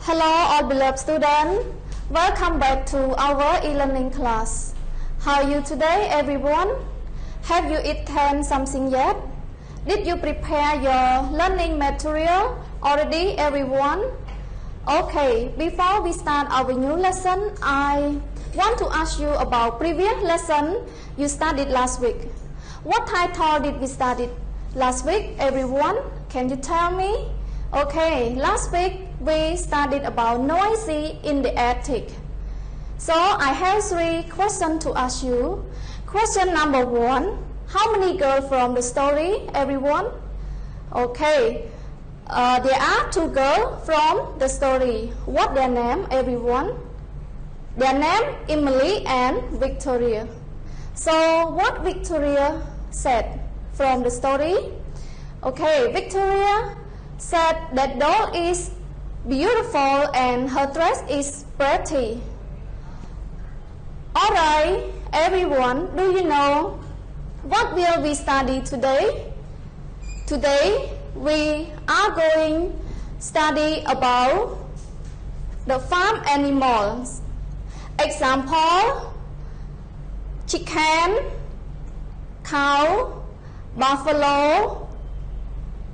Hello all beloved students, welcome back to our e-learning class. How are you today everyone? Have you eaten something yet? Did you prepare your learning material already everyone? Okay, before we start our new lesson, I want to ask you about previous lesson you studied last week. What title did we study last week everyone? Can you tell me? Okay, last week we studied about noisy in the attic. So I have 3 questions to ask you. Question number 1, how many girls from the story, everyone? Okay, there are 2 girls from the story. What their name, everyone? Their name Emily and Victoria. So what Victoria said from the story? Okay, Victoria said that doll is beautiful and her dress is pretty. Alright, everyone, do you know what will we study today? Today we are going to study about the farm animals. Example, chicken, cow, buffalo,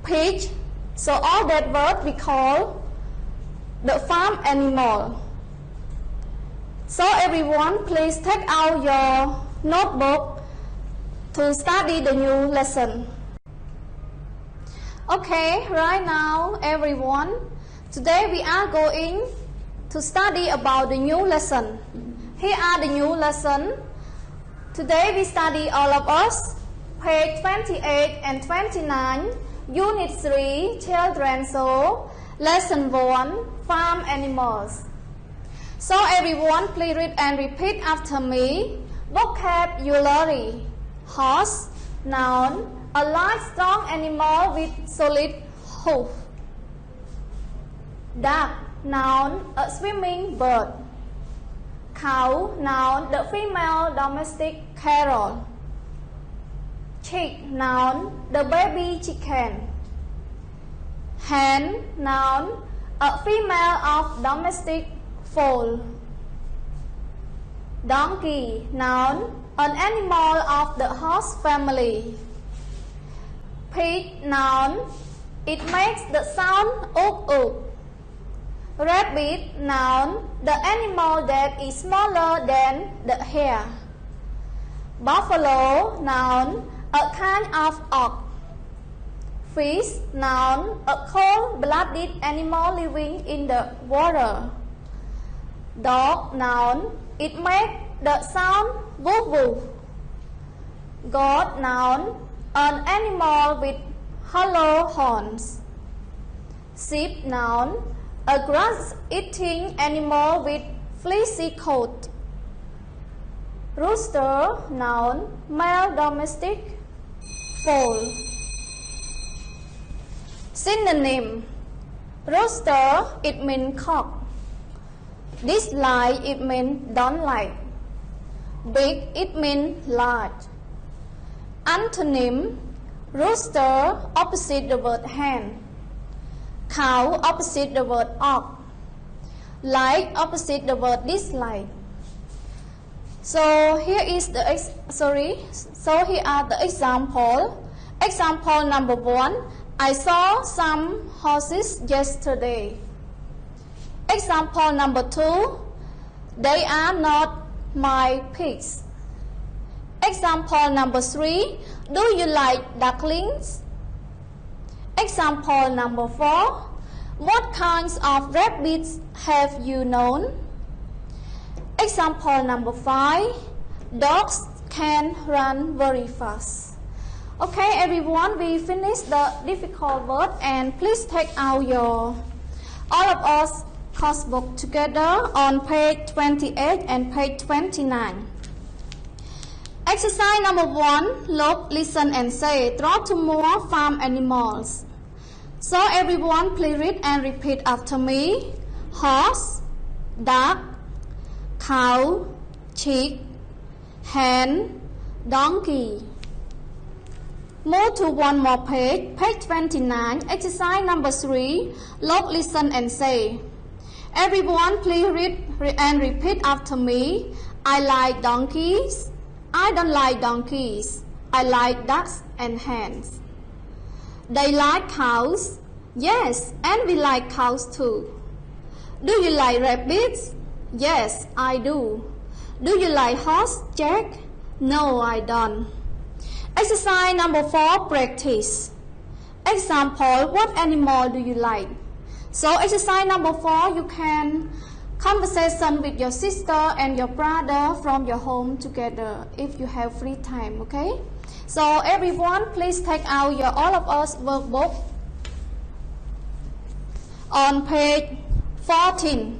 pig. So all that word we call the farm animal. So everyone, please take out your notebook to study the new lesson. Okay, right now everyone, today we are going to study about the new lesson. Here are the new lesson. Today we study all of us, page 28 and 29, Unit 3, Children Show, Lesson 1, Farm Animals. So everyone, please read and repeat after me. Vocabulary: horse, noun, a light strong animal with solid hoof. Duck, noun, a swimming bird. Cow, noun, the female domestic carol. Chick, noun, the baby chicken. Hen, noun, a female of domestic fowl. Donkey, noun, an animal of the horse family. Pig, noun, it makes the sound ook ook. Rabbit, noun, the animal that is smaller than the hare. Buffalo, noun, a kind of ox. Fish, noun, a cold-blooded animal living in the water. Dog, noun, it makes the sound woof woof. Goat, noun, an animal with hollow horns. Sheep, noun, a grass-eating animal with fleecy coat. Rooster, noun, male domestic fowl. Synonym: rooster, it means cock. Dislike, it means don't like. Big, it means large. Antonym: rooster, opposite the word hen. Cow, opposite the word ox. Like, opposite the word dislike. So here is the here are the example. Example number 1. I saw some horses yesterday. Example number 2. They are not my pigs. Example number 3. Do you like ducklings? Example number 4. What kinds of rabbits have you known? Example number 5. Dogs can run very fast. Okay, everyone, we finished the difficult word, and please take out your all of us course book together on page 28 and page 29. Exercise number 1, look, listen and say. Draw 2 more farm animals. So everyone, please read and repeat after me. Horse, duck, cow, chick, hen, donkey. Move to one more page, page 29, exercise number 3, look, listen and say. Everyone, please read and repeat after me. I like donkeys. I don't like donkeys. I like ducks and hens. They like cows. Yes, and we like cows too. Do you like rabbits? Yes, I do. Do you like horse, Jack? No, I don't. Exercise number 4, practice. Example, what animal do you like? So exercise number 4, you can conversation with your sister and your brother from your home together if you have free time, okay? So everyone, please take out your all of us workbook on page 14.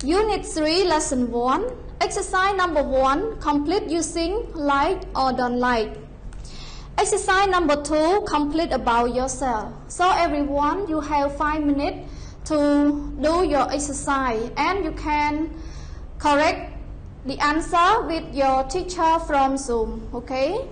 Unit 3, lesson 1. Exercise number 1, complete using like or don't like. Exercise number 2, complete about yourself. So everyone, you have 5 minutes to do your exercise and you can correct the answer with your teacher from Zoom, okay?